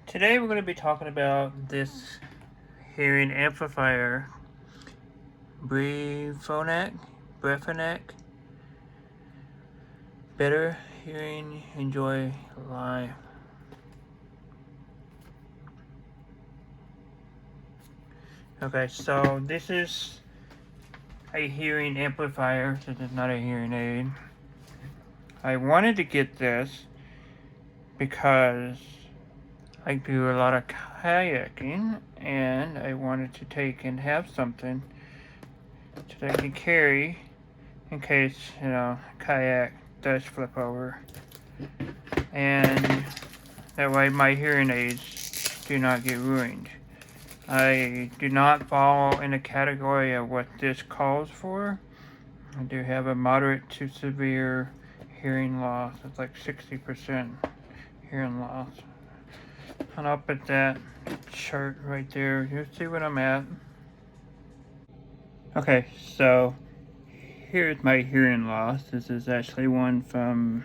Today we're going to be talking about this hearing amplifier, Brefonak, better hearing, enjoy live. Okay, so this is a hearing amplifier. This is not a hearing aid. I wanted to get this because I do a lot of kayaking and I wanted to take and have something that I can carry in case, kayak does flip over. And that way my hearing aids do not get ruined. I do not fall in the category of what this calls for. I do have a moderate to severe hearing loss. It's like 60% hearing loss. And I'll put that chart right there. You see what I'm at. Okay, so here's my hearing loss. This is actually one from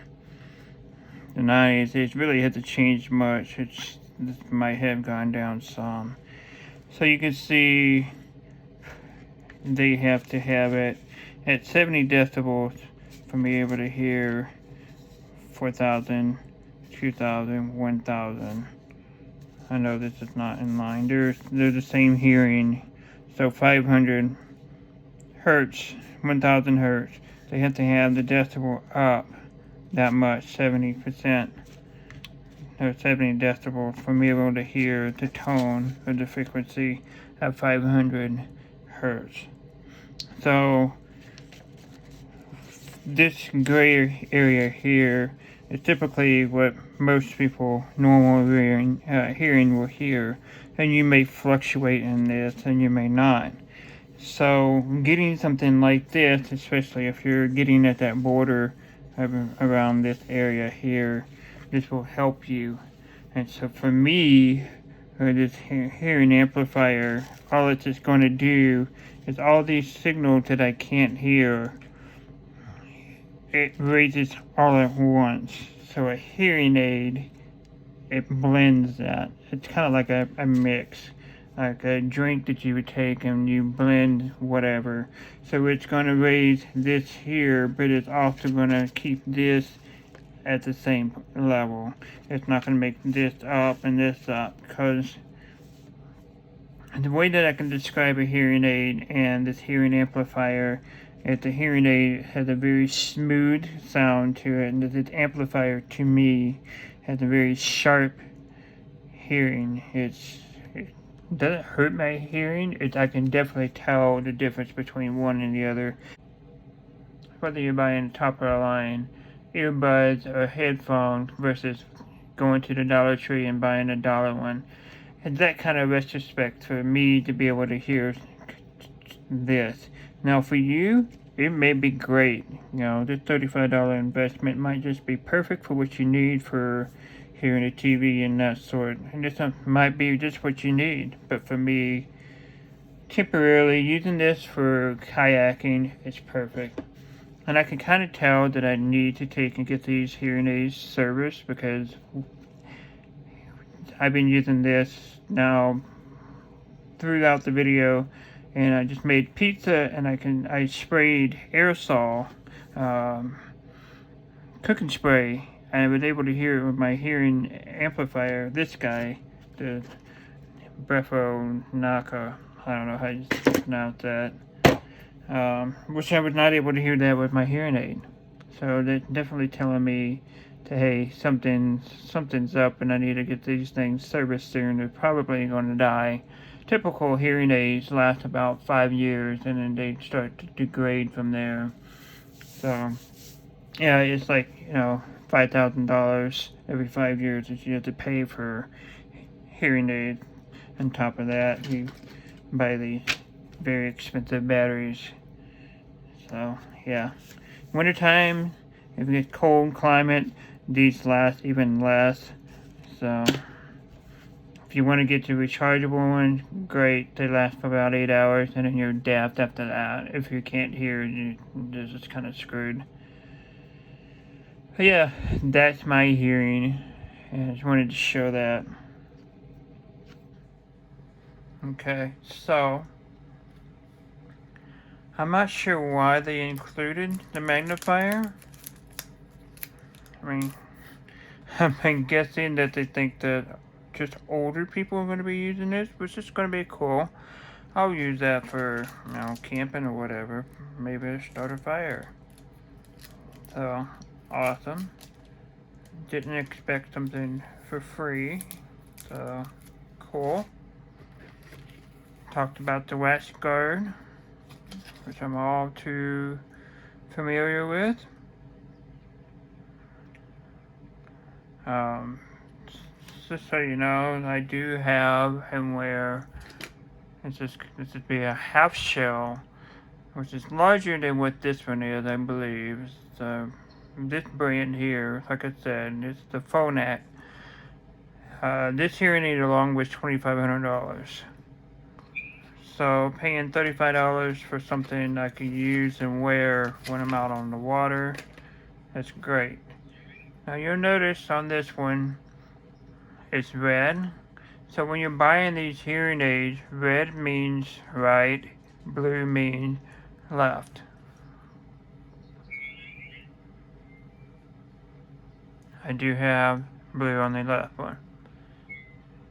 the 90s. It really hasn't changed much. It might have gone down some. So you can see they have to have it at 70 decibels for me able to hear 4,000, 2,000, 1,000. I know this is not in line. They're the same hearing. So 500 hertz, 1,000 hertz. They have to have the decibel up that much, 70%. Or 70 decibels for me able to hear the tone or the frequency at 500 hertz. So this gray area here is typically what most people normal hearing will hear, and you may fluctuate in this and you may not. So getting something like this, especially if you're getting at that border around this area here, this will help you. And so for me, this hearing amplifier, all it's just going to do is all these signals that I can't hear, it raises all at once. So a hearing aid, it blends that. It's kind of like a mix, like a drink that you would take and you blend whatever. So it's going to raise this here, but it's also going to keep this at the same level. It's not going to make this up and this up, because the way that I can describe a hearing aid and this hearing amplifier is the hearing aid has a very smooth sound to it, and this amplifier to me has a very sharp hearing. It doesn't hurt my hearing. I can definitely tell the difference between one and the other. Whether you're buying top of the line earbuds or headphones versus going to the Dollar Tree and buying a $1 one. And that kind of retrospect for me to be able to hear this. Now for you, it may be great. This $35 investment might just be perfect for what you need for hearing a TV and that sort. And this might be just what you need. But for me, temporarily using this for kayaking is perfect. And I can kind of tell that I need to take and get these hearing aids serviced, because I've been using this now throughout the video, and I just made pizza and I sprayed aerosol cooking spray, and I was able to hear it with my hearing amplifier. This guy, the Brefonak, I don't know how you pronounce that. Which I was not able to hear that with my hearing aid. So they're definitely telling me to, hey, something's up and I need to get these things serviced soon. They're probably going to die. Typical hearing aids last about 5 years and then they start to degrade from there. So, yeah, it's like, $5,000 every 5 years that you have to pay for hearing aids. On top of that, you buy these very expensive batteries. So yeah, wintertime, if you get cold climate, these last even less. So if you want to get the rechargeable one, great, they last for about 8 hours, and then you're daft after that. If you can't hear, you're just kind of screwed. But yeah, that's my hearing, and I just wanted to show that. Okay, so I'm not sure why they included the magnifier. I mean, I'm guessing that they think that just older people are going to be using this, which is going to be cool. I'll use that for, camping or whatever. Maybe to start a fire. So, awesome. Didn't expect something for free. So, cool. Talked about the wax guard, which I'm all too familiar with. Um, just so you know, I do have and wear, this would be a half shell, which is larger than what this one is, I believe. So, this brand here, like I said, it's the Brefonak. This hearing aid along was $2,500. So paying $35 for something I can use and wear when I'm out on the water, that's great. Now you'll notice on this one, it's red. So when you're buying these hearing aids, red means right, blue means left. I do have blue on the left one.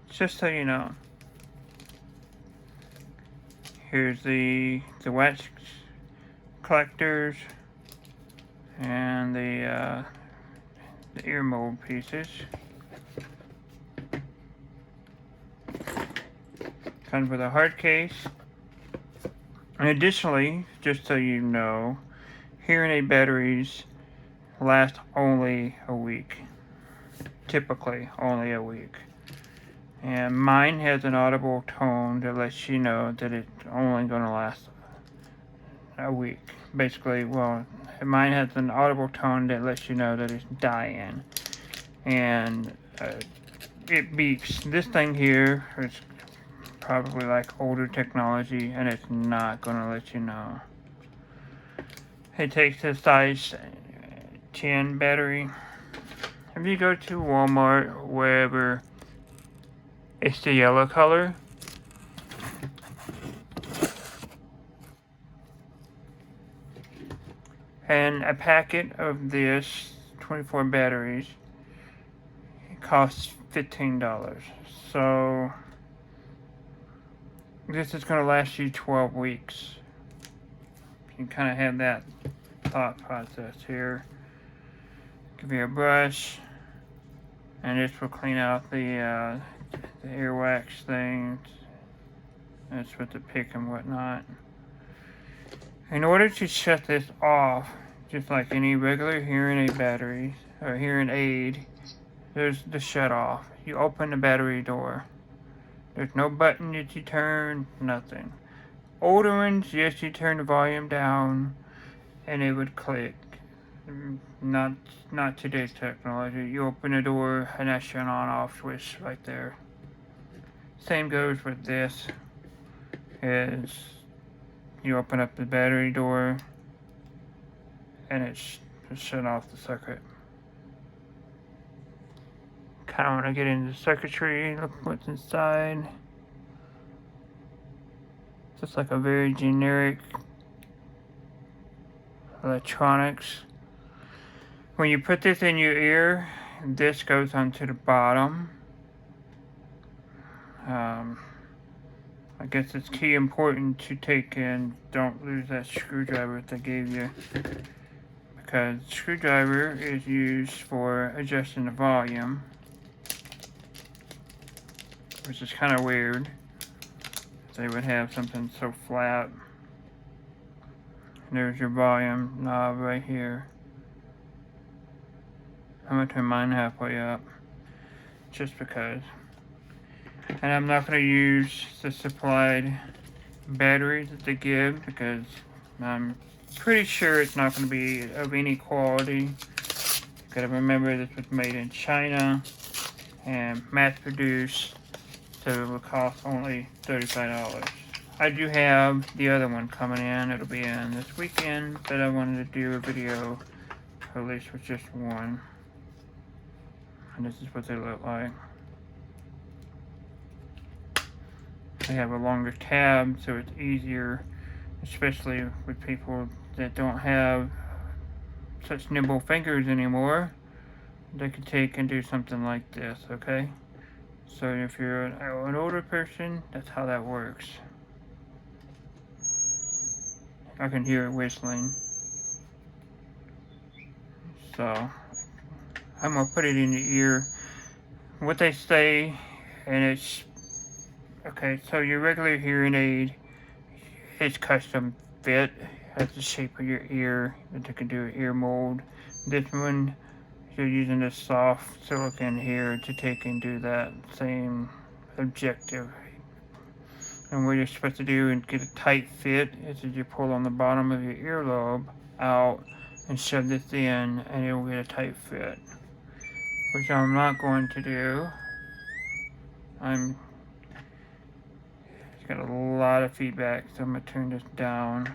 Just so you know. Here's the wax collectors and the ear mold pieces. Comes with a hard case. And additionally, just so you know, hearing aid batteries last only a week. Typically, only a week. And mine has an audible tone that lets you know that it's only going to last a week. Basically, well, mine has an audible tone that lets you know that it's dying. And it beeps. This thing here is probably like older technology, and it's not going to let you know. It takes a size 10 battery. If you go to Walmart, wherever, it's the yellow color. And a packet of this 24 batteries costs $15. So this is going to last you 12 weeks. You kind of have that thought process here. Give you a brush, and this will clean out the earwax things. That's with the pick and whatnot. In order to shut this off, just like any regular hearing aid batteries or hearing aid, there's the shut off. You open the battery door. There's no button that you turn, nothing. Older ones, yes, you turn the volume down and it would click. Not today's technology. You open the door and that's your on-off switch right there. Same goes with this. Is you open up the battery door and it's shut off the circuit. Kind of want to get into the circuitry, look what's inside. Just like a very generic electronics. When you put this in your ear, this goes onto the bottom. I guess it's key important to take in, don't lose that screwdriver that they gave you, because the screwdriver is used for adjusting the volume, which is kind of weird. They would have something so flat. There's your volume knob right here. I'm going to turn mine halfway up, just because. And I'm not going to use the supplied battery that they give, because I'm pretty sure it's not going to be of any quality. Gotta remember this was made in China and mass produced, so it will cost only $35. I do have the other one coming in. It'll be in this weekend, but I wanted to do a video, at least with just one. And this is what they look like. they have a longer tab, so it's easier, especially with people that don't have such nimble fingers anymore. They can take and do something like this, okay? So if you're an older person, that's how that works. I can hear it whistling. So I'm gonna put it in your ear. What they say, and it's okay. So your regular hearing aid is custom fit, has the shape of your ear that you can do an ear mold. This one, you're using this soft silicone here to take and do that same objective. And what you're supposed to do and get a tight fit is that you pull on the bottom of your earlobe out and shove this in, and it will get a tight fit. Which I'm not going to do. It's got a lot of feedback, so I'm gonna turn this down.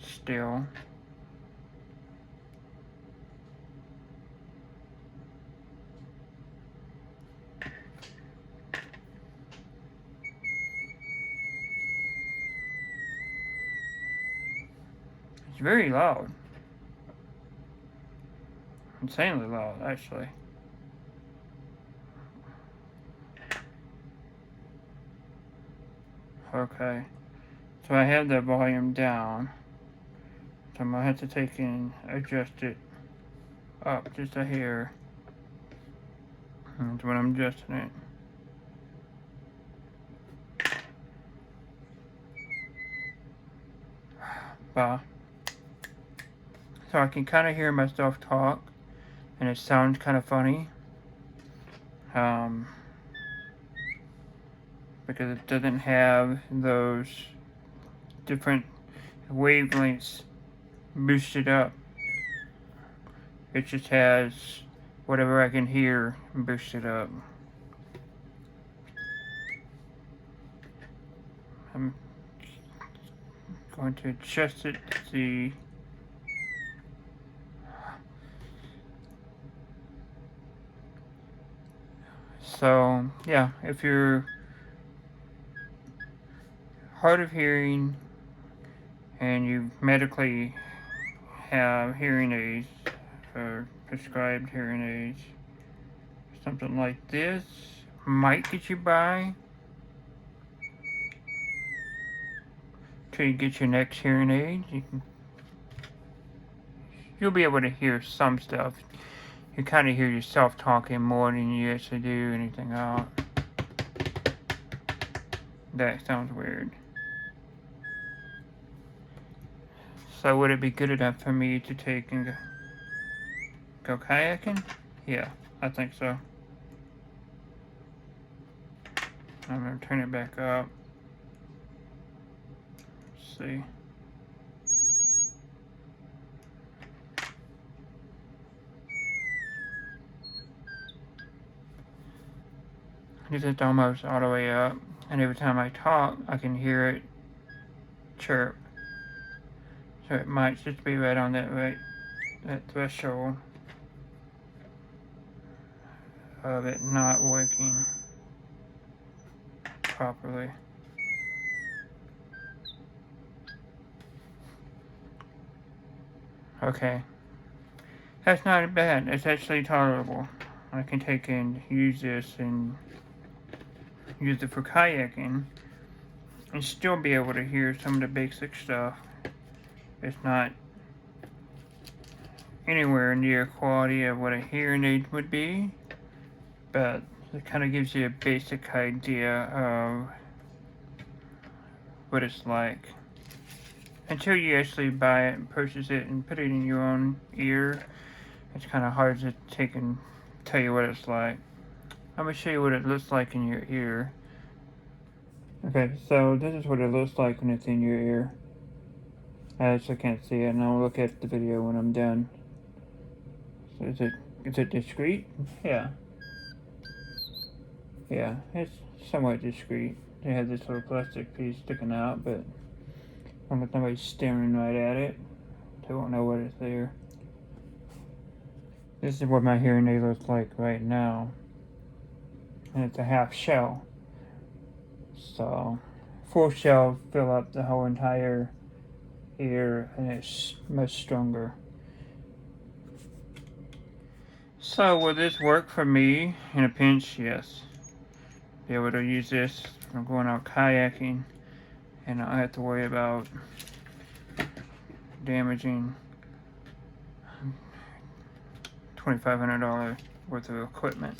Still. It's very loud. Insanely loud, actually. Okay. So I have the volume down. So I'm gonna have to take and adjust it up just a hair. That's when I'm adjusting it. Bah. So I can kind of hear myself talk, and it sounds kind of funny. Because it doesn't have those different wavelengths boosted up. It just has whatever I can hear boosted up. I'm going to adjust it to see. So, yeah, if you're hard of hearing and you medically have hearing aids or prescribed hearing aids, something like this might get you by till you get your next hearing aid. You'll be able to hear some stuff. You kind of hear yourself talking more than you actually do anything out. That sounds weird. So would it be good enough for me to take and go kayaking? Yeah, I think so. I'm gonna turn it back up. Let's see. It's almost all the way up, and every time I talk, I can hear it chirp. So it might just be right on that threshold of it not working properly. Okay. That's not bad. It's actually tolerable. I can take and use this and use it for kayaking and still be able to hear some of the basic stuff. It's not anywhere near quality of what a hearing aid would be, but it kind of gives you a basic idea of what it's like. Until you actually buy it and purchase it and put it in your own ear, it's kind of hard to take and tell you what it's like. I'm going to show you what it looks like in your ear. Okay, so this is what it looks like when it's in your ear. I actually can't see it, and I'll look at the video when I'm done. So is it discreet? Yeah. Yeah, it's somewhat discreet. They have this little plastic piece sticking out, but if nobody's staring right at it, they won't know what is there. This is what my hearing aid looks like right now. And it's a half shell. So, full shell fill up the whole entire ear and it's much stronger. So, will this work for me in a pinch? Yes. Be able to use this when going out kayaking and I don't have to worry about damaging $2,500 worth of equipment.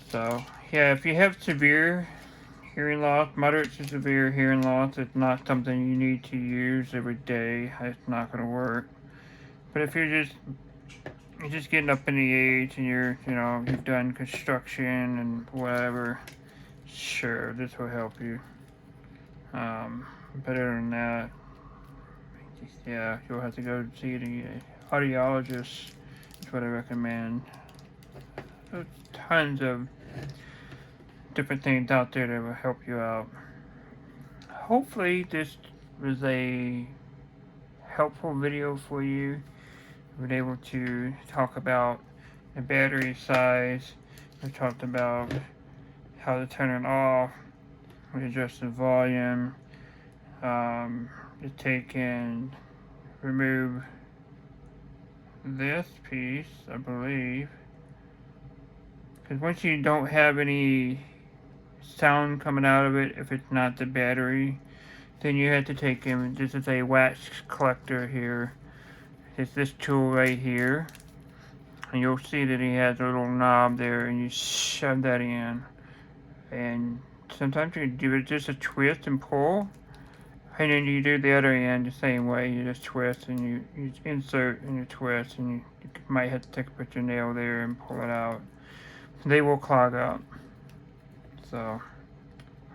So, yeah, if you have severe hearing loss, moderate to severe hearing loss, it's not something you need to use every day. It's not going to work. But if you're just getting up in the age and you've done construction and whatever, sure, this will help you. Better than that, yeah, you'll have to go see the audiologist. That's what I recommend. There's tons of different things out there that will help you out. Hopefully this was a helpful video for you. We're able to talk about the battery size. We talked about how to turn it off. We adjust the volume. To take and remove this piece, I believe. Because once you don't have any sound coming out of it, if it's not the battery, then you have to take him. This is a wax collector here. It's this tool right here. And you'll see that he has a little knob there, and you shove that in. And sometimes you do it just a twist and pull. And then you do the other end the same way. You just twist and you insert and you twist, and you might have to put your nail there and pull it out. They will clog up. So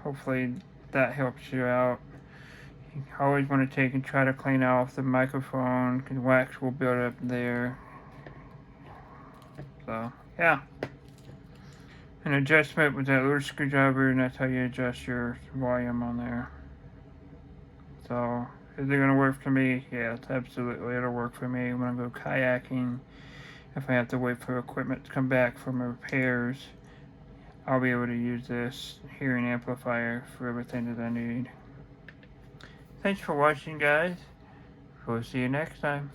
hopefully that helps you out. You always want to take and try to clean off the microphone because wax will build up there. So yeah. An adjustment with that little screwdriver, and that's how you adjust your volume on there. So, is it going to work for me? Yes, absolutely. It'll work for me when I go kayaking. If I have to wait for equipment to come back from repairs, I'll be able to use this hearing amplifier for everything that I need. Thanks for watching, guys. We'll see you next time.